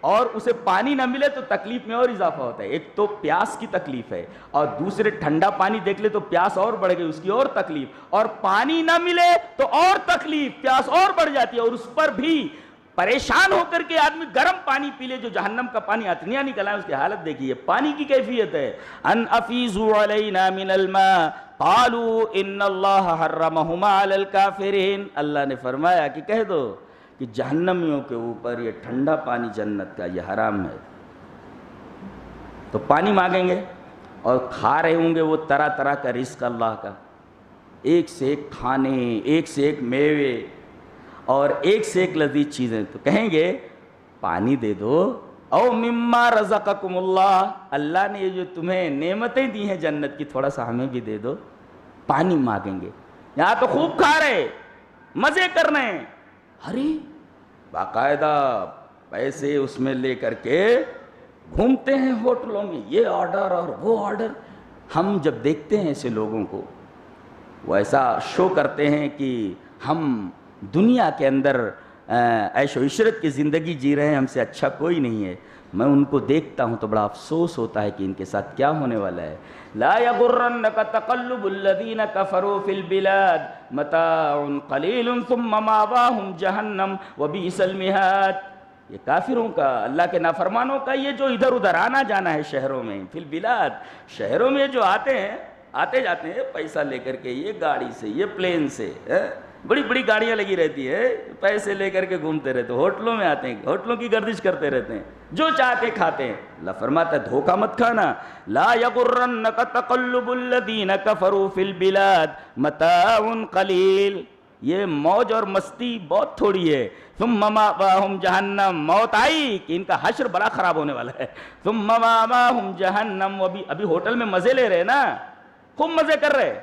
اور اسے پانی نہ ملے تو تکلیف میں اور اضافہ ہوتا ہے. ایک تو پیاس کی تکلیف ہے اور دوسرے ٹھنڈا پانی دیکھ لے تو پیاس اور بڑھ گئی, اس کی اور تکلیف, اور پانی نہ ملے تو اور تکلیف, پیاس اور بڑھ جاتی ہے. اور اس پر بھی پریشان ہو کر کے آدمی گرم پانی پی لے جو جہنم کا پانی اتنیاں نکل آئے, اس کی حالت دیکھیے. پانی کی کیفیت ہے ان افیضوا علینا من الماء قالوا ان اللہ حرمہما علی الکافرین. اللہ نے فرمایا کہ کہہ دو کہ جہنمیوں کے اوپر یہ ٹھنڈا پانی جنت کا یہ حرام ہے. تو پانی مانگیں گے اور کھا رہے ہوں گے وہ طرح طرح کا رزق اللہ کا, ایک سے ایک کھانے, ایک سے ایک میوے اور ایک سے ایک لذیذ چیزیں. تو کہیں گے پانی دے دو, او مما رزقکم اللہ, اللہ نے یہ جو تمہیں نعمتیں دی ہیں جنت کی تھوڑا سا ہمیں بھی دے دو. پانی مانگیں گے. یہاں تو خوب کھا رہے, مزے کر رہے ہیں, ارے باقاعدہ پیسے اس میں لے کر کے گھومتے ہیں ہوٹلوں میں, یہ آرڈر اور وہ آرڈر. ہم جب دیکھتے ہیں ایسے لوگوں کو, وہ ایسا شو کرتے ہیں کہ ہم دنیا کے اندر عیش و عشرت کی زندگی جی رہے ہیں, ہم سے اچھا کوئی نہیں ہے. میں ان کو دیکھتا ہوں تو بڑا افسوس ہوتا ہے کہ ان کے ساتھ کیا ہونے والا ہے. لا یغرنک تقلب الذین کفروا فی البلاد متاع قلیل ثم مأواہم جہنم وبئس المہاد. یہ کافروں کا, اللہ کے نافرمانوں کا یہ جو ادھر ادھر آنا جانا ہے شہروں میں, فی البلاد, شہروں میں جو آتے ہیں, آتے جاتے ہیں پیسہ لے کر کے, یہ گاڑی سے, یہ پلین سے, بڑی بڑی گاڑیاں لگی رہتی ہے, پیسے لے کر کے گھومتے رہتے, ہوٹلوں میں آتے ہیں, ہوٹلوں کی گردش کرتے رہتے ہیں, جو چاہتے کھاتے ہیں. اللہ فرماتا ہے دھوکہ مت کھانا. لا یغرنک تقلب الذین کفروا فی البلاد متاع قلیل, یہ موج اور مستی بہت تھوڑی ہے. ثم مأواہم جہنم, موت آئی کہ ان کا حشر بڑا خراب ہونے والا ہے. ثم مأواہم جہنم, ابھی ہوٹل میں مزے لے رہے نا, خوب مزے کر رہے,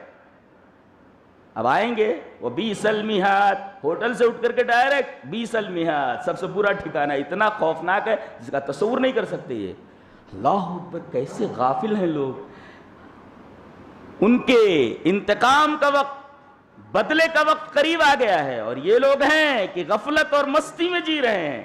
اب آئیں گے وہ بئس المہاد, ہوٹل سے اٹھ کر کے ڈائریکٹ بئس المہاد, سب سے برا ٹھکانہ, اتنا خوفناک ہے جس کا تصور نہیں کر سکتے. یہ اللہ اکبر, کیسے غافل ہیں لوگ. ان کے انتقام کا وقت, بدلے کا وقت قریب آ گیا ہے, اور یہ لوگ ہیں کہ غفلت اور مستی میں جی رہے ہیں.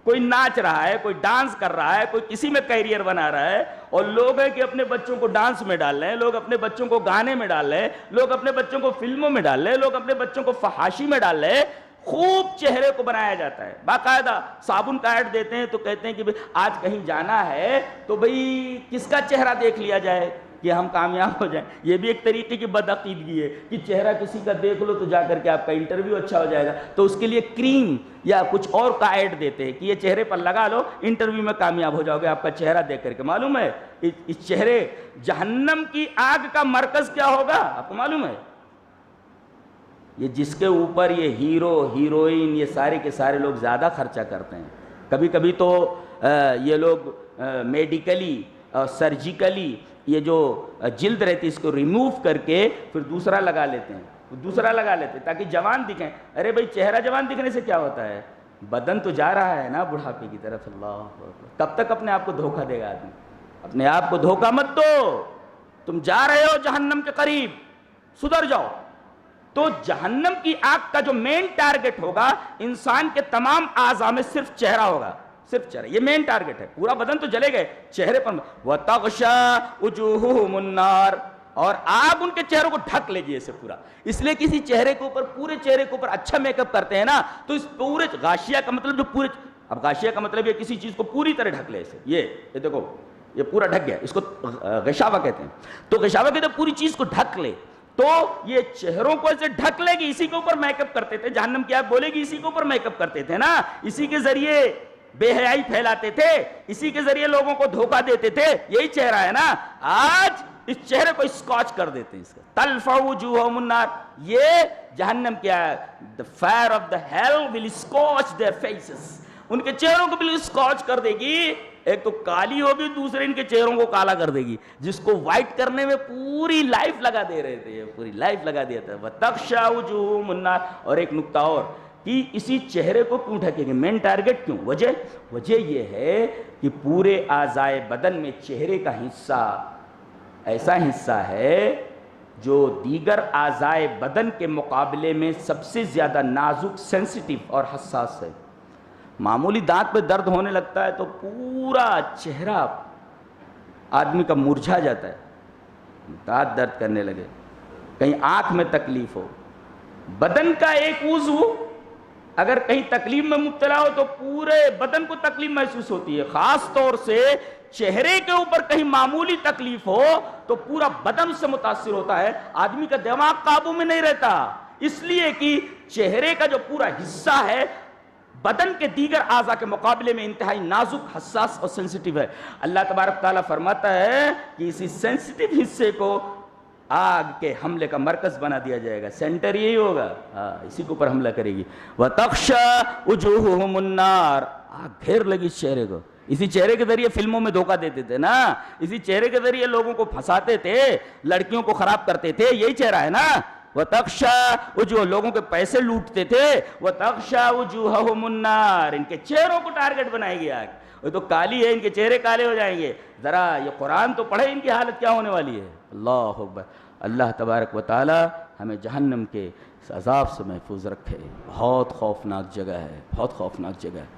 کوئی ناچ رہا ہے, کوئی ڈانس کر رہا ہے, کوئی کسی میں کیریئر بنا رہا ہے, اور لوگ ہیں کہ اپنے بچوں کو ڈانس میں ڈال رہے ہیں, لوگ اپنے بچوں کو گانے میں ڈال رہے ہیں, لوگ اپنے بچوں کو فلموں میں ڈال رہے ہیں, لوگ اپنے بچوں کو فحاشی میں ڈال رہے ہیں. خوب چہرے کو بنایا جاتا ہے, باقاعدہ صابن کا ایڈ دیتے ہیں تو کہتے ہیں کہ آج کہیں جانا ہے تو بھئی کس کا چہرہ دیکھ لیا جائے, کہ ہم کامیاب ہو جائیں. یہ بھی ایک طریقے کی بدعقیدگی ہے کہ چہرہ کسی کا دیکھ لو تو جا کر کے آپ کا انٹرویو اچھا ہو جائے گا, تو اس کے لیے کریم یا کچھ اور کا ایڈ دیتے ہیں کہ یہ چہرے پر لگا لو, انٹرویو میں کامیاب ہو جاؤ گے آپ کا چہرہ دیکھ کر کے. معلوم ہے اس چہرے, جہنم کی آگ کا مرکز کیا ہوگا آپ کو معلوم ہے؟ یہ جس کے اوپر یہ ہیرو ہیروئن یہ سارے کے سارے لوگ زیادہ خرچہ کرتے ہیں. کبھی کبھی تو یہ لوگ میڈیکلی اور سرجیکلی یہ جو جلد رہتی ہے اس کو ریموو کر کے پھر دوسرا لگا لیتے ہیں تاکہ جوان دکھیں. ارے بھائی چہرہ جوان دکھنے سے کیا ہوتا ہے؟ بدن تو جا رہا ہے نا بڑھاپے کی طرف. اللہ کب تک اپنے آپ کو دھوکہ دے گا آدمی؟ اپنے آپ کو دھوکہ مت دو, تم جا رہے ہو جہنم کے قریب, سدھر جاؤ. تو جہنم کی آگ کا جو مین ٹارگٹ ہوگا انسان کے تمام اعضاء میں صرف چہرہ ہوگا, صرف چہرہ, یہ مین ٹارگٹ ہے. پورا بدن تو جلے گئے, چہرے پر وَتَغْشَى وُجُوهُهُمُ النَّارُ, اور آگ ان کے چہروں کو ڈھک لے گی ایسے پورا. اس لیے کسی چہرے کے اوپر, پورے چہرے کے اوپر اچھا میک اپ کرتے ہیں نا, تو اس پورے غاشیہ کا مطلب جو پورے, اب غاشیہ کا مطلب یہ کسی چیز کو پوری طرح ڈھک لے. ایسے یہ دیکھو یہ پورا ڈھک گیا, اس کو غشاوہ کہتے ہیں. تو غشاوہ کہتے ہیں پوری چیز کو ڈھک لے, تو یہ چہروں کو ایسے ڈھک لے گی. اسی کے اوپر میک اپ کرتے تھے, جہنم کی آگ بولے گی اسی کے اوپر میک اپ کرتے تھے نا, اسی کے ذریعے بے حیائی پھیلاتے تھے, اسی کے ذریعے لوگوں کو دھوکہ دیتے تھے. یہی چہرہ ہے نا. آج اس چہرے کو اسکاچ کر دیتے ہیں, اس کا تلفع وجوہہم النار. یہ جہنم کیا ہے, the fire of the hell will scorch their faces, ان کے چہروں کو بالکل اسکاچ کر دے گی. ایک تو کالی ہوگی, دوسرے ان کے چہروں کو کالا کر دے گی, جس کو وائٹ کرنے میں پوری لائف لگا دے رہے تھے, پوری لائف لگا دیا تھا. وَتَغْشَى وُجُوهُهُمُ النَّارُ. اور ایک نکتہ اور کہ اسی چہرے کو کیوں ڈھکیں گے, مین ٹارگٹ کیوں؟ وجہ یہ ہے کہ پورے اعضائے بدن میں چہرے کا حصہ ایسا حصہ ہے جو دیگر اعضائے بدن کے مقابلے میں سب سے زیادہ نازک, سینسیٹیو اور حساس ہے. معمولی دانت پہ درد ہونے لگتا ہے تو پورا چہرہ آدمی کا مرجھا جاتا ہے, دانت درد کرنے لگے, کہیں آنکھ میں تکلیف ہو, بدن کا ایک عضو اگر کہیں تکلیف میں مبتلا ہو تو پورے بدن کو تکلیف محسوس ہوتی ہے. خاص طور سے چہرے کے اوپر کہیں معمولی تکلیف ہو تو پورا بدن سے متاثر ہوتا ہے, آدمی کا دماغ قابو میں نہیں رہتا, اس لیے کہ چہرے کا جو پورا حصہ ہے بدن کے دیگر اعضاء کے مقابلے میں انتہائی نازک, حساس اور سینسیٹیو ہے. اللہ تبارک تعالیٰ فرماتا ہے کہ اسی سینسیٹیو حصے کو آگ کے حملے کا مرکز بنا دیا جائے گا, سینٹر یہی ہوگا, اسی کے اوپر حملہ کرے گی. وَتَغْشَى وُجُوهُهُمُ النَّارُ. آگ گھیر لگی اس چہرے کو. اسی چہرے کے ذریعے فلموں میں دھوکہ دیتے تھے نا, اسی چہرے کے ذریعے لوگوں کو پھنساتے تھے, لڑکیوں کو خراب کرتے تھے, یہی چہرہ ہے نا. وَتَغْشَى وُجُوهُ, لوگوں کے پیسے لوٹتے تھے. وَتَغْشَى وُجُوهَهُمُ النَّارُ, ان کے چہروں کو ٹارگٹ بنائے گی آگ. وہ تو کالی ہے, ان کے چہرے کالے ہو جائیں گے. ذرا یہ قرآن تو پڑھے, ان کی حالت کیا ہونے والی ہے. اللہ اکبر. اللہ تبارک و تعالی ہمیں جہنم کے اس عذاب سے محفوظ رکھے. بہت خوفناک جگہ ہے, بہت خوفناک جگہ ہے.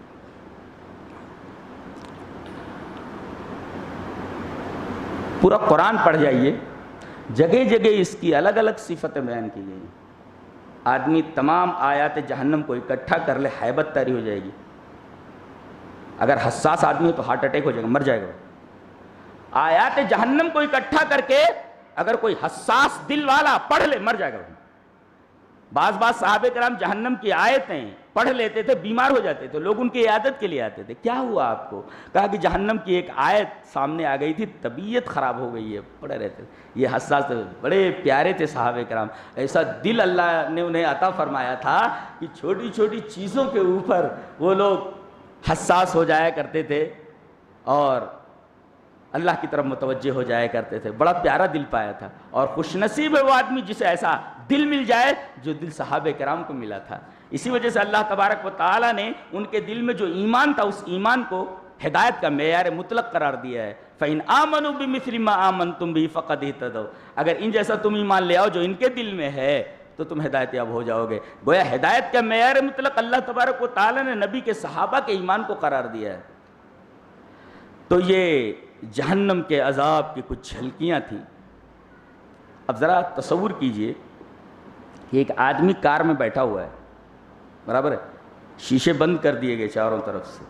پورا قرآن پڑھ جائیے, جگہ جگہ اس کی الگ الگ صفتیں بیان کی گئی ہیں. آدمی تمام آیات جہنم کو اکٹھا کر لے, ہیبت طاری ہو جائے گی. اگر حساس آدمی ہو تو ہارٹ اٹیک ہو جائے گا, مر جائے گا. آیات جہنم کو اکٹھا کر کے اگر کوئی حساس دل والا پڑھ لے, مر جائے گا. بعض صحابہ کرام جہنم کی آیتیں پڑھ لیتے تھے, بیمار ہو جاتے تھے, لوگ ان کی عیادت کے لیے آتے تھے. کیا ہوا آپ کو؟ کہا کہ جہنم کی ایک آیت سامنے آ گئی تھی, طبیعت خراب ہو گئی ہے, پڑھے رہتے. یہ حساس تھے, بڑے پیارے تھے صحابہ کرام. ایسا دل اللہ نے انہیں عطا فرمایا تھا کہ چھوٹی چھوٹی چیزوں کے اوپر وہ لوگ حساس ہو جایا کرتے تھے اور اللہ کی طرف متوجہ ہو جایا کرتے تھے. بڑا پیارا دل پایا تھا, اور خوش نصیب ہے وہ آدمی جسے ایسا دل مل جائے جو دل صحابہ کرام کو ملا تھا. اسی وجہ سے اللہ تبارک و تعالیٰ نے ان کے دل میں جو ایمان تھا اس ایمان کو ہدایت کا معیار مطلق قرار دیا ہے. فَإِنْ آمَنُوا بِمِثْلِ مَا آمَنْتُمْ بِهِ فَقَدِ اهْتَدَوْا. اگر ان جیسا تم ایمان لے آؤ جو ان کے دل میں ہے تو تم ہدایت یاب ہو جاؤ گے. گویا ہدایت کا معیار مطلق اللہ تبارک و تعالیٰ نے نبی کے صحابہ کے ایمان کو قرار دیا ہے. تو یہ جہنم کے عذاب کی کچھ جھلکیاں تھیں. اب ذرا تصور کیجئے کہ ایک آدمی کار میں بیٹھا ہوا ہے, برابر ہے, شیشے بند کر دیے گئے چاروں طرف سے,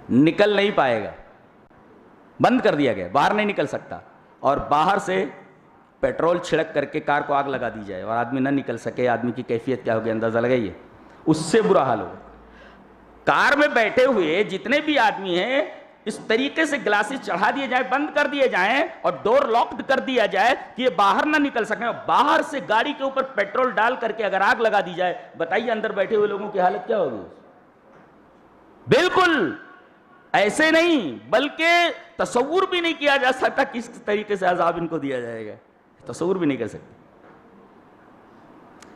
نکل نہیں پائے گا, بند کر دیا گیا, باہر نہیں نکل سکتا, اور باہر سے پیٹرول چھڑک کر کے کار کو آگ لگا دی جائے اور آدمی نہ نکل سکے، آدمی کی کیفیت کیا ہوگی اندازہ لگائیے، اس سے برا حال ہوگا۔ کار میں بیٹھے ہوئے جتنے بھی آدمی ہیں اس طریقے سے گلاسز چڑھا دیے جائیں، بند کر دیے جائیں اور ڈور لاکڈ کر دیا جائے کہ یہ باہر نہ نکل سکیں، باہر سے گاڑی کے اوپر پیٹرول ڈال کر کے اگر آگ لگا دی جائے، بتائیے اندر بیٹھے ہوئے لوگوں کی حالت کیا ہوگی؟ بالکل ایسے نہیں، بلکہ تصور بھی نہیں کیا جا سکتا کس طریقے سے عذاب ان کو دیا جائے گا، تصور بھی نہیں کر سکتے۔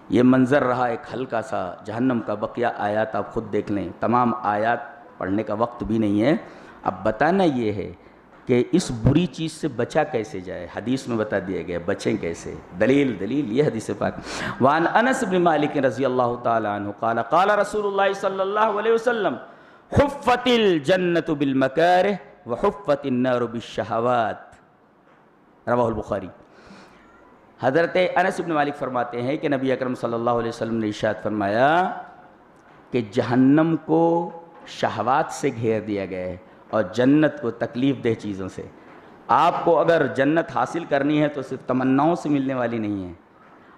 یہ منظر رہا ایک ہلکا سا جہنم کا، بقیہ آیات آپ خود دیکھ لیں، تمام آیات پڑھنے کا وقت بھی نہیں ہے۔ اب بتانا یہ ہے کہ اس بری چیز سے بچا کیسے جائے، حدیث میں بتا دیا گیا بچیں کیسے۔ دلیل یہ حدیث پاک، وعن انس بن مالک رضی اللہ تعالی عنہ قال قال رسول اللہ صلی اللہ علیہ وسلم حفت الجنت بالمکارہ وحفت النار بالشہوات، رواہ البخاری۔ حضرت انس بن مالک فرماتے ہیں کہ نبی اکرم صلی اللہ علیہ وسلم نے ارشاد فرمایا کہ جہنم کو شہوات سے گھیر دیا گیا ہے اور جنت کو تکلیف دہ چیزوں سے۔ آپ کو اگر جنت حاصل کرنی ہے تو صرف تمناؤں سے ملنے والی نہیں ہے،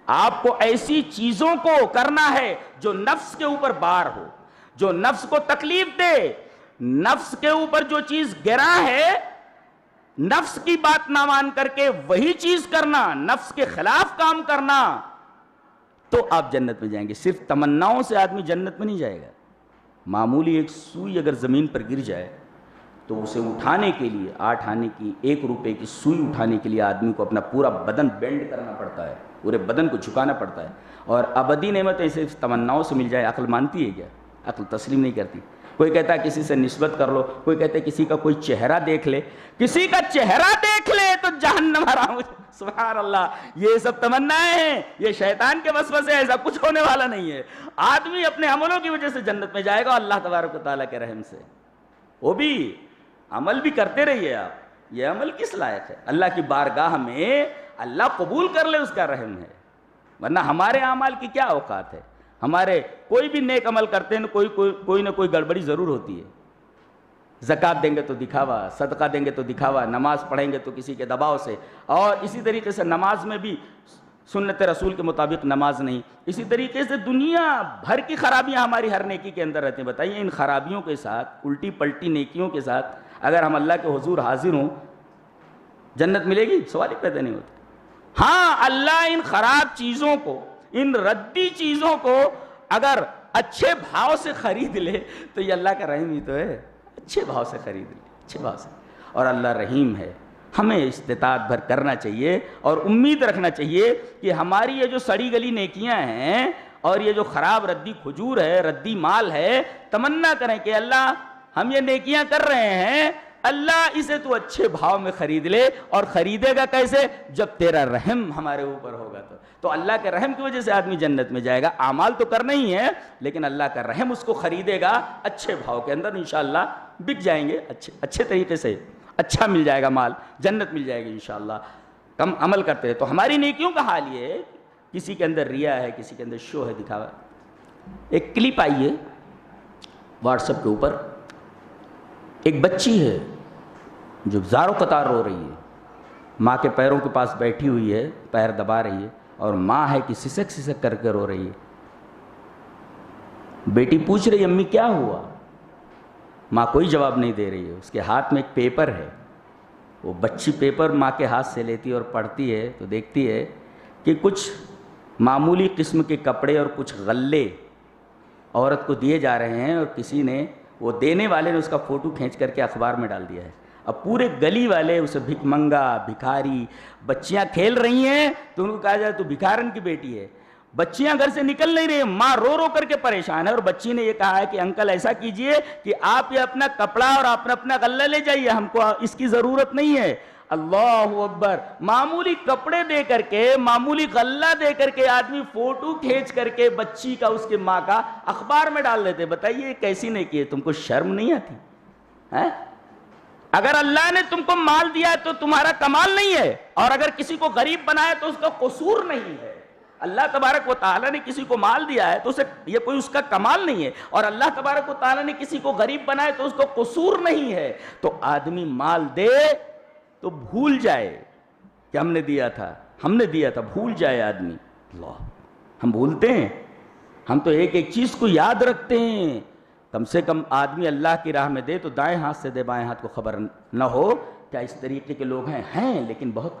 آپ کو ایسی چیزوں کو کرنا ہے جو نفس کے اوپر بار ہو، جو نفس کو تکلیف دے۔ نفس کے اوپر جو چیز گرا ہے، نفس کی بات نہ مان کر کے وہی چیز کرنا، نفس کے خلاف کام کرنا، تو آپ جنت میں جائیں گے۔ صرف تمناؤں سے آدمی جنت میں نہیں جائے گا۔ معمولی ایک سوئی اگر زمین پر گر جائے تو اسے اٹھانے کے لیے 8 آنے کی 1 روپے کی سوئی اٹھانے کے لیے آدمی کو اپنا پورا بدن بینڈ کرنا پڑتا ہے، پورے بدن کو جھکانا پڑتا ہے۔ اور ابدی نعمتیں صرف تمناؤں سے مل جائے، عقل مانتی ہے کیا؟ عقل تسلیم نہیں کرتی۔ کوئی کہتا ہے کسی سے نسبت کر لو، کوئی کہتا ہے کسی کا کوئی چہرہ دیکھ لے، کسی کا چہرہ دیکھ لے تو جہنم حرام ہو جائے۔ سبحان اللہ، یہ سب تمنائیں ہیں، یہ شیطان کے وسوسے سے، ایسا کچھ ہونے والا نہیں ہے۔ آدمی اپنے عملوں کی وجہ سے جنت میں جائے گا اللہ تبارک و تعالیٰ کے رحم سے۔ وہ بھی عمل بھی کرتے رہیے آپ، یہ عمل کس لائق ہے؟ اللہ کی بارگاہ میں اللہ قبول کر لے، اس کا رحم ہے، ورنہ ہمارے اعمال کی کیا اوقات ہے؟ ہمارے کوئی بھی نیک عمل کرتے ہیں کوئی نہ کوئی گڑبڑی ضرور ہوتی ہے۔ زکوٰۃ دیں گے تو دکھاوا، صدقہ دیں گے تو دکھاوا، نماز پڑھیں گے تو کسی کے دباؤ سے، اور اسی طریقے سے نماز میں بھی سنت رسول کے مطابق نماز نہیں، اسی طریقے سے دنیا بھر کی خرابیاں ہماری ہر نیکی کے اندر رہتی ہیں۔ بتائیے ان خرابیوں کے ساتھ، الٹی پلٹی نیکیوں کے ساتھ اگر ہم اللہ کے حضور حاضر ہوں، جنت ملے گی؟ سوال ہی پیدا نہیں ہوتا۔ ہاں، اللہ ان خراب چیزوں کو، ان ردی چیزوں کو اگر اچھے بھاؤ سے خرید لے تو یہ اللہ کا رحم ہی تو ہے، اچھے بھاؤ سے خرید لے، اچھے بھاؤ سے، اور اللہ رحیم ہے۔ ہمیں استطاعت بھر کرنا چاہیے اور امید رکھنا چاہیے کہ ہماری یہ جو سڑی گلی نیکیاں ہیں اور یہ جو خراب ردی کھجور ہے، ردی مال ہے، تمنا کریں کہ اللہ ہم یہ نیکیاں کر رہے ہیں، اللہ اسے تو اچھے بھاؤ میں خرید لے۔ اور خریدے گا کیسے؟ جب تیرا رحم ہمارے اوپر ہوگا تو اللہ کے رحم کی وجہ سے آدمی جنت میں جائے گا۔ اعمال تو کرنا ہی ہے لیکن اللہ کا رحم اس کو خریدے گا، اچھے بھاؤ کے اندر انشاءاللہ بک جائیں گے، اچھے طریقے سے اچھا مل جائے گا مال، جنت مل جائے گی انشاءاللہ۔ کم عمل کرتے رہے تو ہماری نیکیوں کا حال یہ ہے، کسی کے اندر ریا ہے، کسی کے اندر شو ہے، دکھاوا۔ ایک کلپ آئی ہے واٹس ایپ کے اوپر، ایک بچی ہے جو زاروں قطار رو رہی ہے، ماں کے پیروں کے پاس بیٹھی ہوئی ہے، پیر دبا رہی ہے، اور ماں ہے کہ سسک سسک کر کے رو رہی ہے۔ بیٹی پوچھ رہی ہے امی کیا ہوا؟ ماں کوئی جواب نہیں دے رہی ہے۔ اس کے ہاتھ میں ایک پیپر ہے، وہ بچی پیپر ماں کے ہاتھ سے لیتی ہے اور پڑھتی ہے تو دیکھتی ہے کہ کچھ معمولی قسم کے کپڑے اور کچھ غلے عورت کو دیے جا رہے ہیں، اور کسی نے، وہ دینے والے نے اس کا فوٹو کھینچ کر کے اخبار میں ڈال دیا ہے۔ اب پورے گلی والے اسے بھک منگا، بھکاری، بچیاں کھیل رہی ہیں تو ان کو کہا جائے تو بھکارن کی بیٹی ہے۔ بچیاں گھر سے نکل نہیں رہی ہیں، ماں رو رو کر کے پریشان ہے، اور بچی نے یہ کہا ہے کہ انکل ایسا کیجئے کہ آپ یہ اپنا کپڑا اور اپنا غلہ لے جائیے، ہم کو اس کی ضرورت نہیں ہے۔ اللہ اکبر، معمولی کپڑے دے کر کے، معمولی غلہ دے کر کے آدمی فوٹو کھینچ کر کے بچی کا، اس کے ماں کا اخبار میں ڈال دیتے۔ بتائیے کیسی نہیں کی ہے؟ تم کو شرم نہیں آتی ہے؟ اگر اللہ نے تم کو مال دیا ہے تو تمہارا کمال نہیں ہے، اور اگر کسی کو غریب بنایا تو اس کا قصور نہیں ہے۔ اللہ تبارک و تعالیٰ نے کسی کو مال دیا ہے تو اسے یہ کوئی اس کا کمال نہیں ہے، اور اللہ تبارک و تعالیٰ نے کسی کو غریب بنایا تو اس کو قصور نہیں ہے۔ تو آدمی مال دے تو بھول جائے کہ ہم نے دیا تھا، بھول جائے آدمی. اللہ، ہم بھولتے ہیں. ہم تو ایک ایک چیز کو یاد رکھتے ہیں. کم سے کم آدمی اللہ کی راہ میں دے تو دائیں ہاتھ سے دے، بائیں ہاتھ کو خبر نہ ہو. کیا اس طریقے کے لوگ ہیں لیکن بہت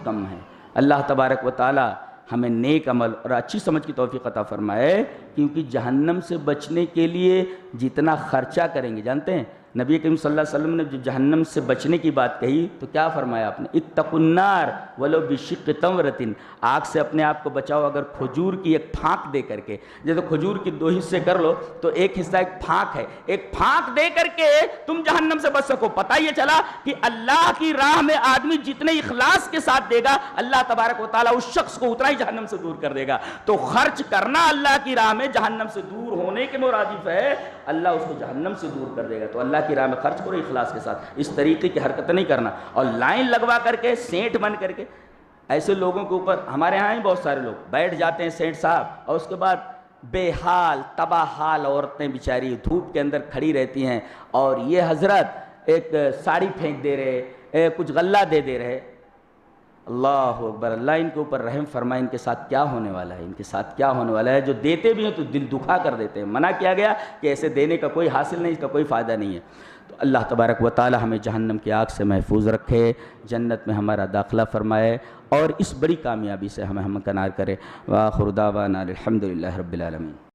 کم ہیں. اللہ تبارک و تعالی ہمیں نیک عمل اور اچھی سمجھ کی توفیق عطا فرمائے، کیونکہ جہنم سے بچنے کے لیے جتنا خرچہ کریں گے، جانتے ہیں نبی کریم صلی اللہ علیہ وسلم نے جو جہنم سے بچنے کی بات کہی تو کیا فرمایا آپ نے؟ اتقوا النار ولو بشق تمرۃ، آگ سے اپنے آپ کو بچاؤ اگر کھجور کی ایک پھانک دے کر کے. جیسے کھجور کی 2 حصے کر لو تو ایک حصہ ایک پھانک ہے، ایک پھانک دے کر کے تم جہنم سے بچ سکو. پتہ یہ چلا کہ اللہ کی راہ میں آدمی جتنے اخلاص کے ساتھ دے گا، اللہ تبارک و تعالیٰ اس شخص کو اتنا ہی جہنم سے دور کر دے گا. تو خرچ کرنا اللہ کی راہ میں جہنم سے دور ہونے کے مرادف ہے، اللہ اس کو جہنم سے دور کر دے گا. تو اللہ کی راہ میں خرچ کرو اخلاص کے ساتھ، اس طریقے کی حرکت نہیں کرنا. اور لائن لگوا کر کے سینٹ بن کر کے ایسے لوگوں کے اوپر، ہمارے ہاں ہی بہت سارے لوگ بیٹھ جاتے ہیں سینٹ صاحب، اور اس کے بعد بے حال تباہ حال عورتیں بیچاری دھوپ کے اندر کھڑی رہتی ہیں، اور یہ حضرت ایک ساڑی پھینک دے رہے، کچھ غلہ دے رہے. اللہ اکبر، اللہ ان کے اوپر رحم فرمائے. ان کے ساتھ کیا ہونے والا ہے، جو دیتے بھی ہیں تو دل دکھا کر دیتے ہیں. منع کیا گیا کہ ایسے دینے کا کوئی حاصل نہیں، اس کا کوئی فائدہ نہیں ہے. تو اللہ تبارک و تعالی ہمیں جہنم کی آگ سے محفوظ رکھے، جنت میں ہمارا داخلہ فرمائے، اور اس بڑی کامیابی سے ہمیں ہمکنار کرے. وآخر دعوانا الحمدللہ رب العالمین.